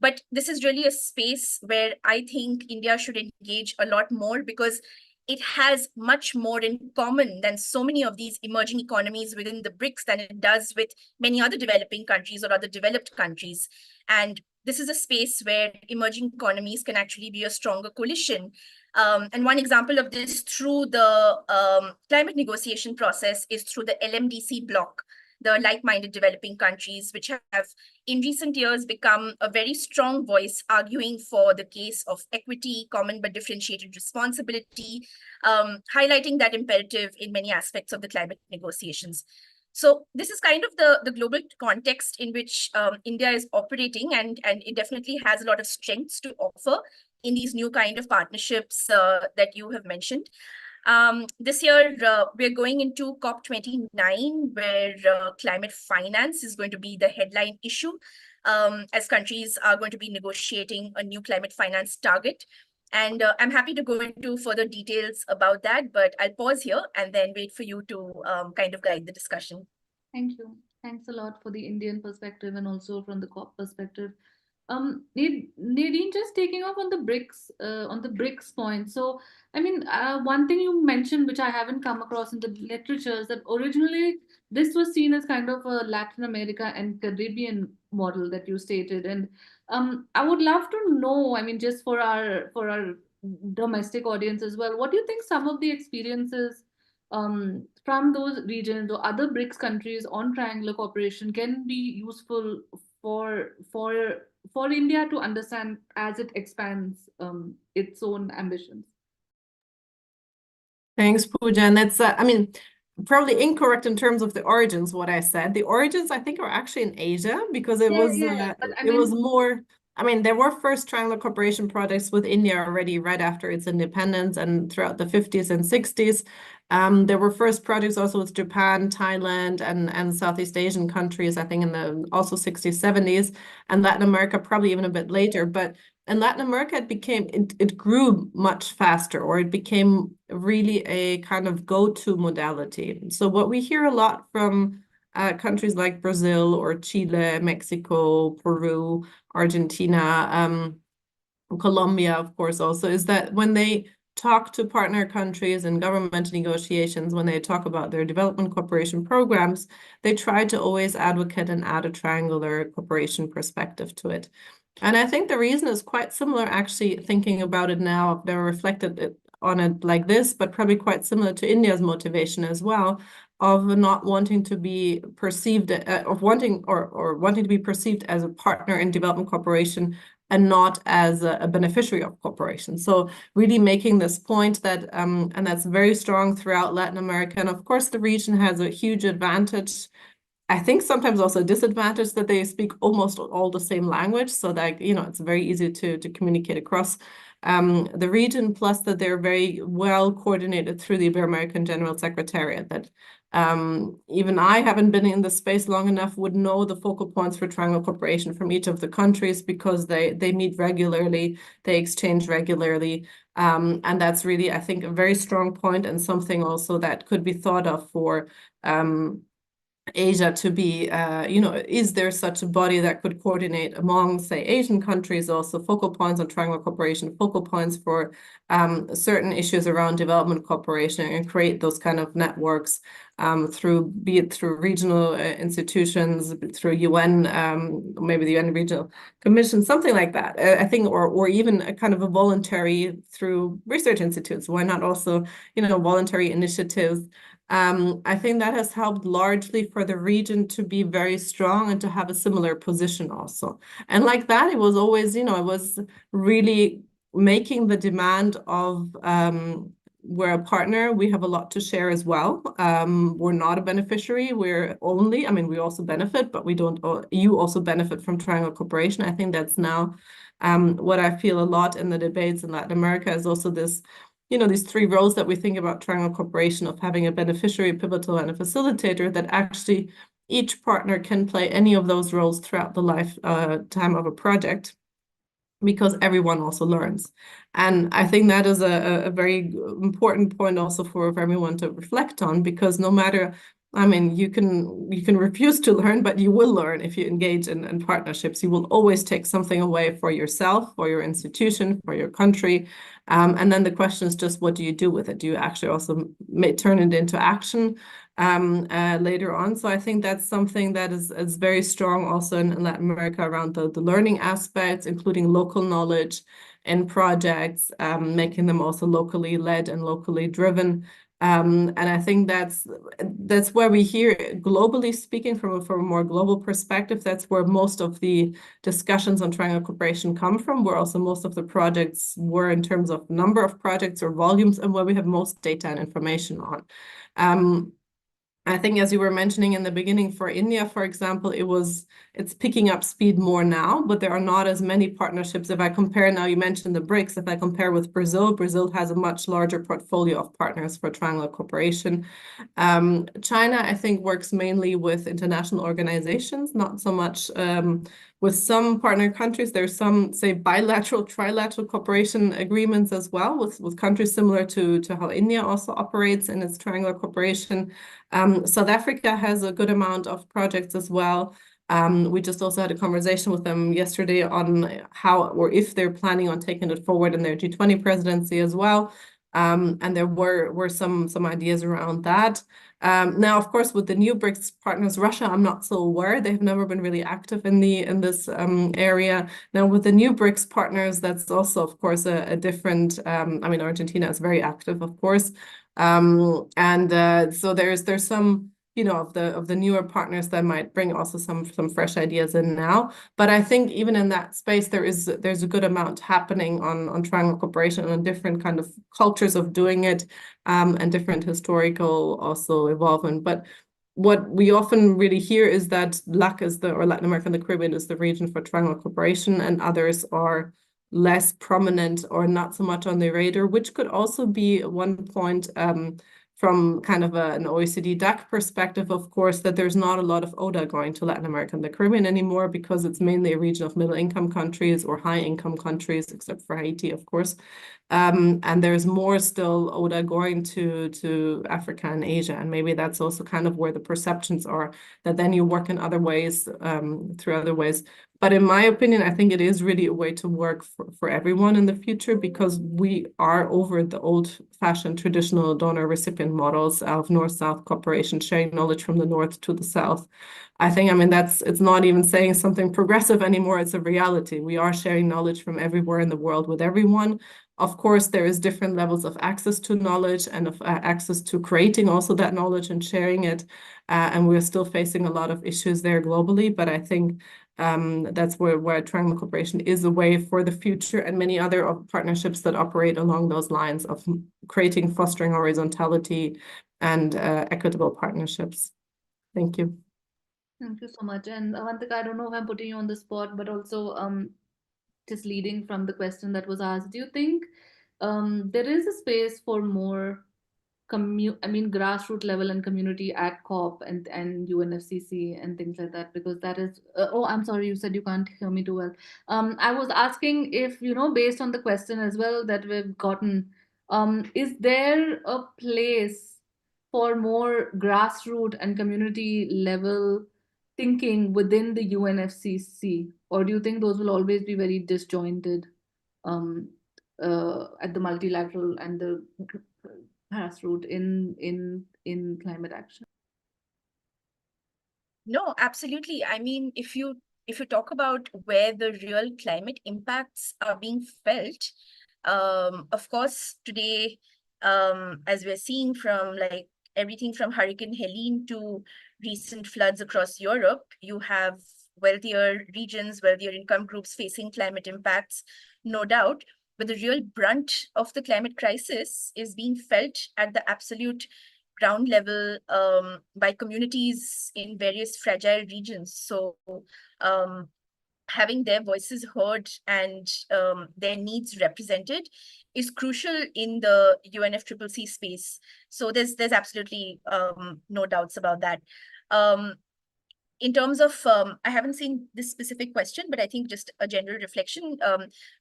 But this is really a space where I think India should engage a lot more because it has much more in common than so many of these emerging economies within the BRICS than it does with many other developing countries or other developed countries. And this is a space where emerging economies can actually be a stronger coalition. And one example of this through the climate negotiation process is through the LMDC bloc, the like-minded developing countries, which have in recent years become a very strong voice arguing for the case of equity, common but differentiated responsibility, highlighting that imperative in many aspects of the climate negotiations. So this is kind of the global context in which India is operating, and it definitely has a lot of strengths to offer in these new kind of partnerships that you have mentioned. This year, we're going into COP29, where climate finance is going to be the headline issue, as countries are going to be negotiating a new climate finance target. And I'm happy to go into further details about that, but I'll pause here and then wait for you to kind of guide the discussion. Thank you. Thanks a lot for the Indian perspective and also from the COP perspective. Nadine, just taking off on the BRICS point. So, I mean, one thing you mentioned, which I haven't come across in the literature, is that originally this was seen as kind of a Latin America and Caribbean model that you stated. And I would love to know, I mean, just for our domestic audience as well, what do you think some of the experiences from those regions or other BRICS countries on triangular cooperation can be useful for India to understand as it expands its own ambitions? Thanks, Pooja. And that's, I mean, probably incorrect in terms of the origins, what I said. The origins, I think, are actually in Asia, because it was But I it was mean, more, I mean, there were first triangular cooperation projects with India already right after its independence and throughout the 50s and 60s. There were first projects also with Japan, Thailand, and Southeast Asian countries, I think in the also 60s, 70s, and Latin America probably even a bit later. But in Latin America, it grew much faster, or it became really a kind of go-to modality. So what we hear a lot from countries like Brazil or Chile, Mexico, Peru, Argentina, Colombia, of course, also, is that when they talk to partner countries in government negotiations, when they talk about their development cooperation programs, they try to always advocate and add a triangular cooperation perspective to it. And I think the reason is quite similar, actually, thinking about it now, they're reflected on it like this, but probably quite similar to India's motivation as well, of not wanting to be perceived, of wanting to be perceived as a partner in development cooperation and not as a beneficiary of cooperation. So really making this point that, and that's very strong throughout Latin America. And of course, the region has a huge advantage, I think sometimes also a disadvantage, that they speak almost all the same language, so that, you know, it's very easy to communicate across the region, plus that they're very well coordinated through the Ibero-American General Secretariat, that even I haven't been in the space long enough would know the focal points for triangular cooperation from each of the countries, because they meet regularly, they exchange regularly, and that's really, I think, a very strong point, and something also that could be thought of for Asia to be, you know, is there such a body that could coordinate among, say, Asian countries, also focal points on triangular cooperation, focal points for certain issues around development cooperation, and create those kind of networks through, be it through regional institutions, through UN, maybe the UN Regional Commission, something like that. I think, or even a kind of a voluntary through research institutes. Why not also, you know, voluntary initiatives? I think that has helped largely for the region to be very strong and to have a similar position also. And like that, it was always, you know, it was really making the demand of we're a partner, we have a lot to share as well. We're not a beneficiary, we're only, I mean, we also benefit, but we don't, you also benefit from triangular cooperation. I think that's now what I feel a lot in the debates in Latin America, is also this, you know, these three roles that we think about triangular cooperation, of having a beneficiary, a pivotal, and a facilitator, that actually each partner can play any of those roles throughout the lifetime of a project, because everyone also learns. And I think that is a very important point also for everyone to reflect on, because no matter, I mean, you can refuse to learn, but you will learn if you engage in partnerships. You will always take something away for yourself, for your institution, for your country. And then the question is just, what do you do with it? Do you actually also turn it into action later on? So I think that's something that is very strong also in Latin America, around the learning aspects, including local knowledge and projects, making them also locally led and locally driven. And I think that's where we hear, globally speaking, from a more global perspective, that's where most of the discussions on triangular cooperation come from, where also most of the projects were in terms of number of projects or volumes, and where we have most data and information on. I think, as you were mentioning in the beginning, for India, for example, it's picking up speed more now, but there are not as many partnerships. If I compare now, you mentioned the BRICS, if I compare with Brazil, Brazil has a much larger portfolio of partners for triangular cooperation. China, I think, works mainly with international organizations, not so much with some partner countries. There's some, say, bilateral, trilateral cooperation agreements as well with countries similar to how India also operates in its triangular cooperation. South Africa has a good amount of projects as well. We just also had a conversation with them yesterday on how or if they're planning on taking it forward in their G20 presidency as well. And there were some ideas around that. Now, of course, with the new BRICS partners, Russia, I'm not so aware. They've never been really active in this area. Now, with the new BRICS partners, that's also, of course, a different. I mean, Argentina is very active, of course, so there's some, you know, of the newer partners that might bring also some fresh ideas in now. But I think even in that space, there's a good amount happening on triangle cooperation and different kind of cultures of doing it, and different historical also involvement. But what we often really hear is that LAC or Latin America and the Caribbean is the region for triangle cooperation, and others are less prominent or not so much on the radar, which could also be one point from kind of an OECD DAC perspective, of course, that there's not a lot of ODA going to Latin America and the Caribbean anymore because it's mainly a region of middle-income countries or high-income countries, except for Haiti, of course. And there's more still ODA going to Africa and Asia. And maybe that's also kind of where the perceptions are, that then you work in other ways, through other ways. But in my opinion, I think it is really a way to work for everyone in the future, because we are over the old-fashioned traditional donor-recipient models of North-South cooperation, sharing knowledge from the North to the South. I think, I mean, it's not even saying something progressive anymore. It's a reality. We are sharing knowledge from everywhere in the world with everyone. Of course, there is different levels of access to knowledge and of access to creating also that knowledge and sharing it. And we're still facing a lot of issues there globally. But I think that's where triangle cooperation is a way for the future, and many other partnerships that operate along those lines of creating, fostering horizontality and equitable partnerships. Thank you. Thank you so much. And Avantika, I don't know if I'm putting you on the spot, but also just leading from the question that was asked, do you think there is a space for more grassroots level and community at COP and UNFCCC and things like that? Because that is oh, I'm sorry, you said you can't hear me too well. I was asking if, you know, based on the question as well that we've gotten, is there a place for more grassroots and community level thinking within the UNFCCC, or do you think those will always be very disjointed at the multilateral and the grassroots in climate action? No, absolutely. I mean, if you talk about where the real climate impacts are being felt, of course, today, as we're seeing from like everything from Hurricane Helene to recent floods across Europe, you have wealthier regions, wealthier income groups facing climate impacts, no doubt. But the real brunt of the climate crisis is being felt at the absolute ground level by communities in various fragile regions. So having their voices heard and their needs represented is crucial in the UNFCCC space. So there's absolutely no doubts about that. In terms of, I haven't seen this specific question, but I think just a general reflection,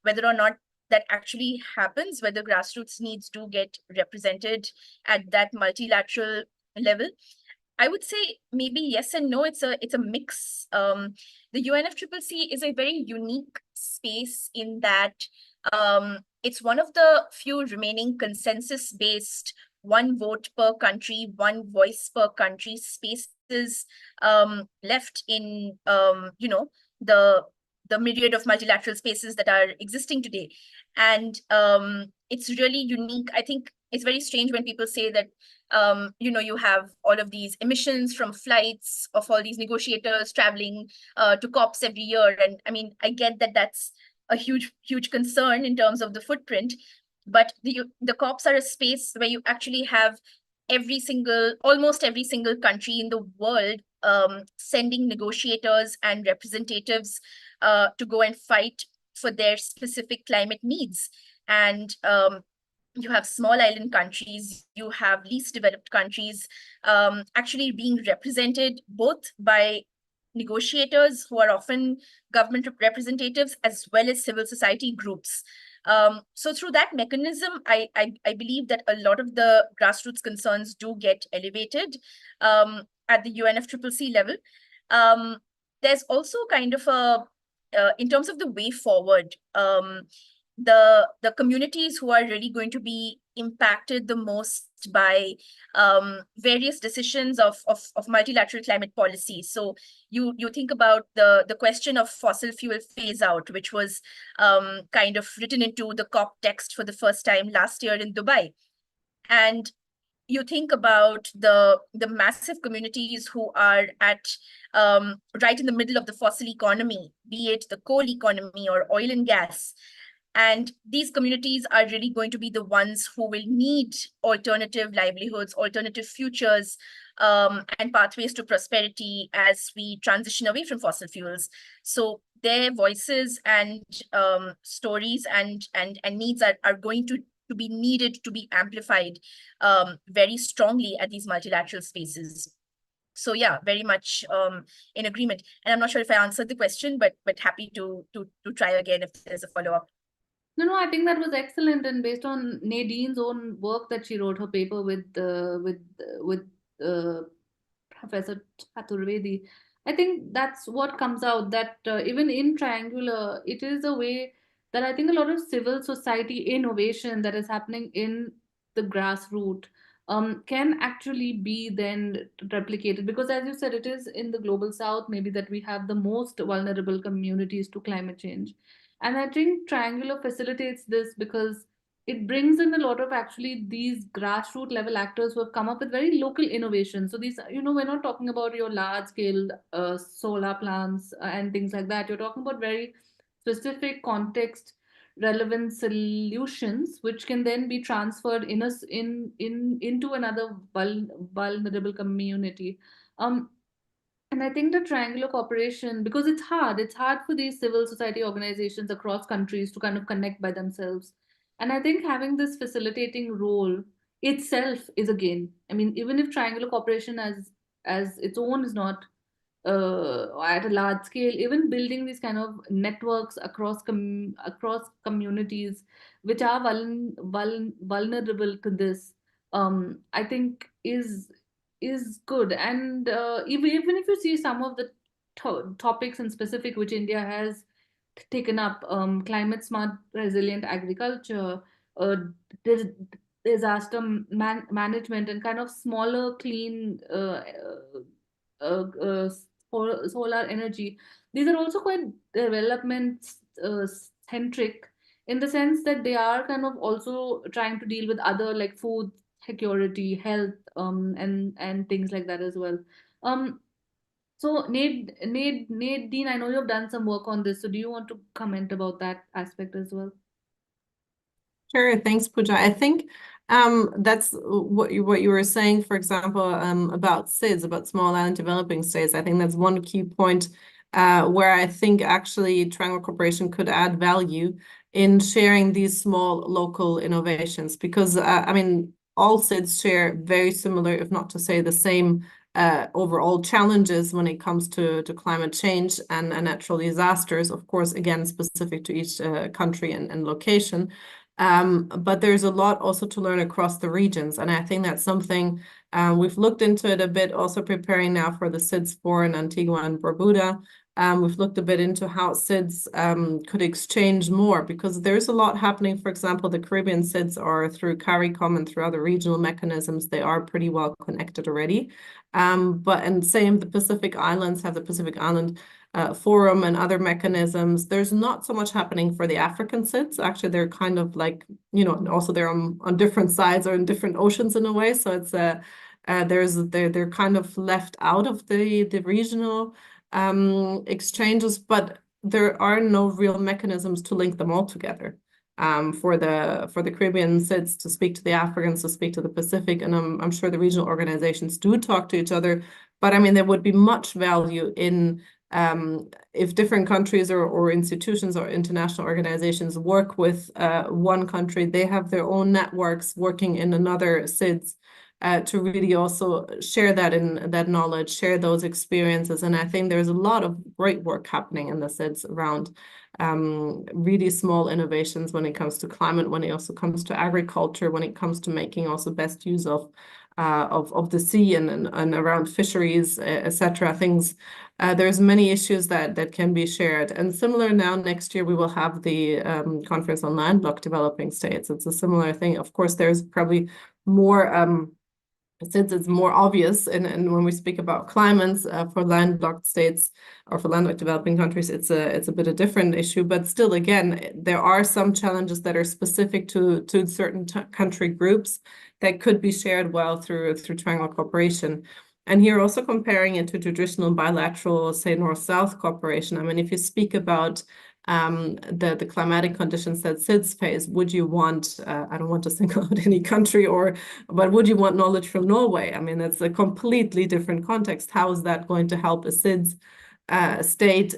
whether or not that actually happens, whether grassroots needs do get represented at that multilateral level. I would say maybe yes and no. It's a mix. The UNFCCC is a very unique space in that it's one of the few remaining consensus-based one vote per country, one voice per country spaces left in you know, the myriad of multilateral spaces that are existing today. And it's really unique. I think it's very strange when people say that, you know, you have all of these emissions from flights of all these negotiators traveling to COPs every year. And I mean, I get that that's a huge, huge concern in terms of the footprint. But the COPs are a space where you actually have almost every single country in the world sending negotiators and representatives to go and fight for their specific climate needs. And you have small island countries, you have least developed countries actually being represented both by negotiators who are often government representatives as well as civil society groups. So through that mechanism, I believe that a lot of the grassroots concerns do get elevated at the UNFCCC level. there's also kind of in terms of the way forward, the communities who are really going to be impacted the most by various decisions of multilateral climate policy. So you think about the question of fossil fuel phase out, which was kind of written into the COP text for the first time last year in Dubai. And you think about the massive communities who are at right in the middle of the fossil economy, be it the coal economy or oil and gas. And these communities are really going to be the ones who will need alternative livelihoods, alternative futures, and pathways to prosperity as we transition away from fossil fuels. So their voices and stories and needs are going to be needed to be amplified very strongly at these multilateral spaces. So yeah, very much in agreement. And I'm not sure if I answered the question, but happy to try again if there's a follow-up. No, I think that was excellent, and based on Nadine's own work that she wrote, her paper with Professor Chaturvedi, I think that's what comes out, that even in Triangular, it is a way that I think a lot of civil society innovation that is happening in the grassroots can actually be then replicated, because as you said, it is in the global south maybe that we have the most vulnerable communities to climate change. And I think Triangular facilitates this because it brings in a lot of actually these grassroots level actors who have come up with very local innovations. So these, we're not talking about your large scale solar plants and things like that. You're talking about very specific context relevant solutions which can then be transferred into another vulnerable community. And I think the Triangular Cooperation, because it's hard for these civil society organizations across countries to kind of connect by themselves. And I think having this facilitating role itself is a gain. I mean, even if Triangular Cooperation as its own is not at a large scale, even building these kind of networks across communities which are vulnerable to this, I think is good. And even if you see some of the topics in specific which India has taken up, climate smart resilient agriculture, uh, dis- disaster management, and kind of smaller clean solar energy, these are also quite development centric, in the sense that they are kind of also trying to deal with other like food security, health, and things like that as well. So Nadine, I know you've done some work on this. So do you want to comment about that aspect as well? Sure, thanks, Pooja. I think that's what you were saying, for example, about SIDS, about small island developing states. I think that's one key point where I think actually Triangular Cooperation could add value in sharing these small local innovations, because I mean, all SIDS share very similar, if not to say the same, overall challenges when it comes to climate change and natural disasters, of course, again, specific to each country and location. But there's a lot also to learn across the regions. And I think that's something we've looked into it a bit, also preparing now for the SIDS 4 in Antigua and Barbuda. We've looked a bit into how SIDS could exchange more, because there's a lot happening. For example, the Caribbean SIDS are through CARICOM and through other regional mechanisms. They are pretty well connected already. And same, the Pacific Islands have the Pacific Island Forum and other mechanisms. There's not so much happening for the African SIDS. Actually, they're kind of like, also they're on different sides or in different oceans in a way. So it's they're kind of left out of the regional exchanges, but there are no real mechanisms to link them all together. For the Caribbean SIDS to speak to the Africans, to speak to the Pacific, and I'm sure the regional organizations do talk to each other. But I mean, there would be much value in if different countries or institutions or international organizations work with one country, they have their own networks working in another SIDS. To really also share that knowledge, share those experiences. And I think there's a lot of great work happening in the SIDS around really small innovations when it comes to climate, when it also comes to agriculture, when it comes to making also best use of the sea and around fisheries, etc. Things there's many issues that can be shared. And similar now, next year we will have the conference on landlocked developing states. It's a similar thing. Of course, there's probably more since it's more obvious, and when we speak about climates for landlocked states or for landlocked developing countries, it's a bit a different issue. But still, again, there are some challenges that are specific to certain country groups that could be shared well through triangular cooperation. And here also comparing it to traditional bilateral, say, North-South cooperation. I mean, if you speak about the climatic conditions that SIDS face, would you want, I don't want to single out any country, but would you want knowledge from Norway? I mean, that's a completely different context. How is that going to help a SIDS state?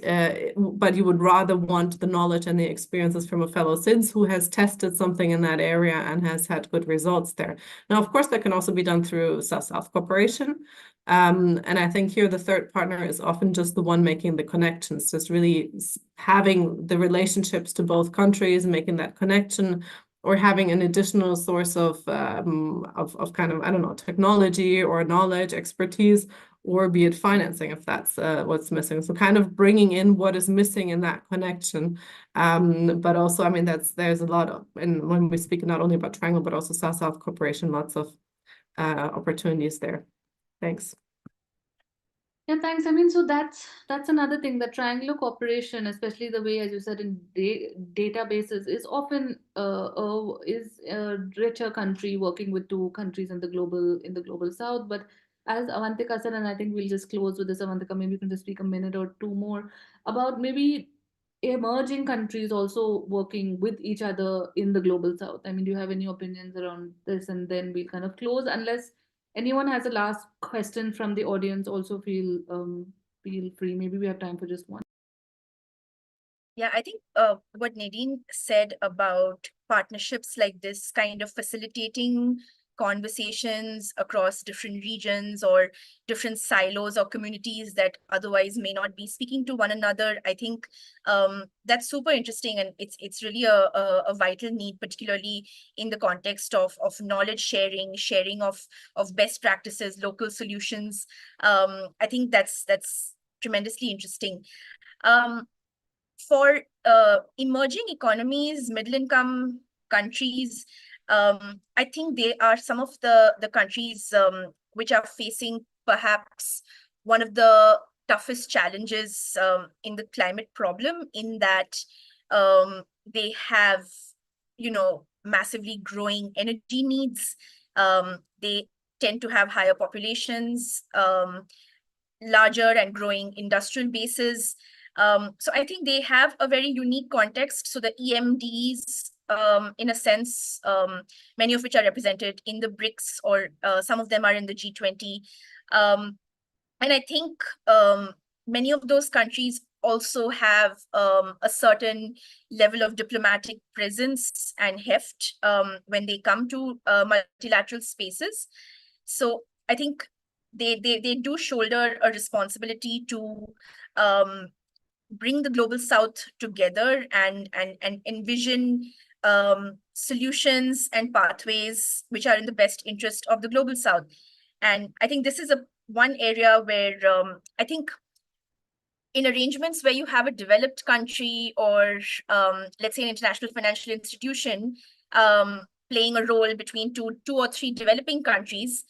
But you would rather want the knowledge and the experiences from a fellow SIDS who has tested something in that area and has had good results there. Now, of course, that can also be done through South-South cooperation. And I think here the third partner is often just the one making the connections, just really having the relationships to both countries, making that connection, or having an additional source of kind of, I don't know, technology or knowledge, expertise, or be it financing if that's what's missing. So kind of bringing in what is missing in that connection. But also, I mean, there's a lot of, and when we speak not only about triangle, but also South-South cooperation, lots of opportunities there. Thanks. Yeah, thanks. I mean, so that's another thing. The triangular cooperation, especially the way, as you said, in databases, is often is a richer country working with two countries in the global south. But as Avantika said, and I think we'll just close with this, Avantika, maybe you can just speak a minute or two more about maybe emerging countries also working with each other in the global south. I mean, do you have any opinions around this? And then we'll kind of close, unless anyone has a last question from the audience, also feel free. Maybe we have time for just one. Yeah, I think what Nadine said about partnerships like this, kind of facilitating conversations across different regions or different silos or communities that otherwise may not be speaking to one another, I think that's super interesting, and it's really a vital need, particularly in the context of knowledge sharing of best practices, local solutions. I think that's tremendously interesting. For emerging economies, middle-income countries, I think they are some of the countries which are facing perhaps one of the toughest challenges in the climate problem, in that they have, massively growing energy needs. They tend to have higher populations, larger and growing industrial bases. So I think they have a very unique context. So the EMDs, in a sense, many of which are represented in the BRICS, or some of them are in the G20. And I think many of those countries also have a certain level of diplomatic presence and heft when they come to multilateral spaces. So I think they do shoulder a responsibility to bring the global south together and envision solutions and pathways which are in the best interest of the global south. And I think this is one area where I think in arrangements where you have a developed country or let's say an international financial institution playing a role between two or three developing countries,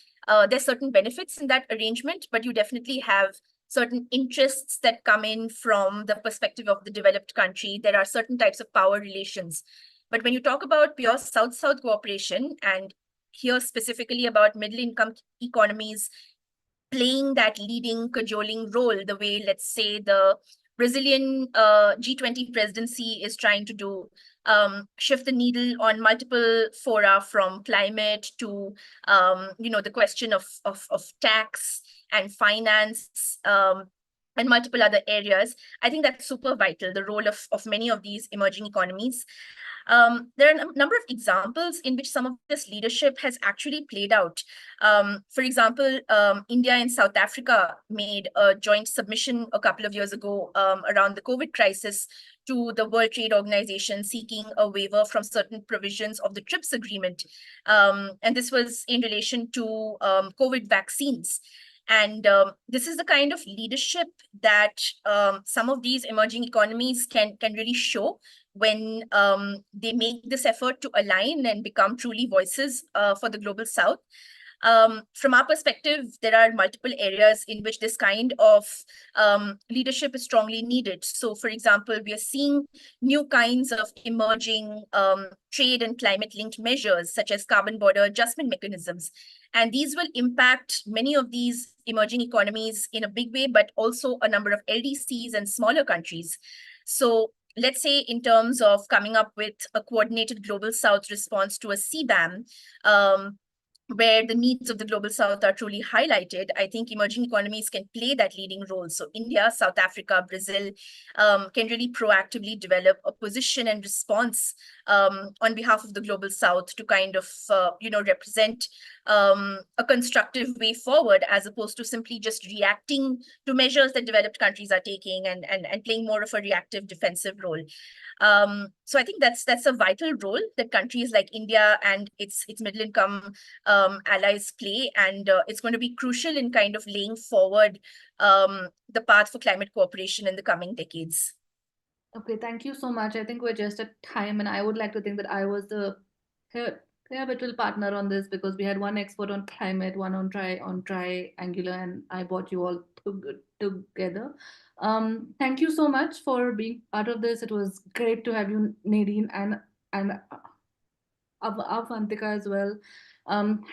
there's certain benefits in that arrangement, but you definitely have certain interests that come in from the perspective of the developed country. There are certain types of power relations. But when you talk about pure South-South cooperation, and here specifically about middle-income economies playing that leading, cajoling role, the way, let's say, the Brazilian G20 presidency is trying to do, shift the needle on multiple fora, from climate to, the question of tax and finance, and multiple other areas. I think that's super vital, the role of many of these emerging economies. There are a number of examples in which some of this leadership has actually played out. For example, India and South Africa made a joint submission a couple of years ago around the COVID crisis to the World Trade Organization, seeking a waiver from certain provisions of the TRIPS agreement. And this was in relation to COVID vaccines. And this is the kind of leadership that some of these emerging economies can really show when they make this effort to align and become truly voices for the Global South. From our perspective, there are multiple areas in which this kind of leadership is strongly needed. So, for example, we are seeing new kinds of emerging trade and climate-linked measures, such as carbon border adjustment mechanisms. And these will impact many of these emerging economies in a big way, but also a number of LDCs and smaller countries. So let's say in terms of coming up with a coordinated Global South response to a CBAM, where the needs of the Global South are truly highlighted, I think emerging economies can play that leading role. So India, South Africa, Brazil can really proactively develop a position and response on behalf of the Global South to kind of, represent a constructive way forward, as opposed to simply just reacting to measures that developed countries are taking and playing more of a reactive defensive role. So I think that's a vital role that countries like India and its middle income allies play, and it's going to be crucial in kind of laying forward the path for climate cooperation in the coming decades. Okay, thank you so much. I think we're just at time, and I would like to think that I was the pivotal partner on this, because we had one expert on climate, one on triangular, and I brought you all together. Thank you so much for being part of this. It was great to have you, Nadine, and Avantika as well.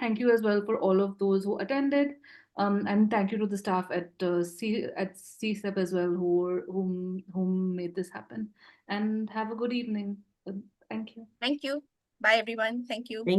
Thank you as well for all of those who attended. And thank you to the staff at CSEP as well, whom made this happen. And have a good evening. Thank you. Thank you. Bye, everyone. Thank you. Thank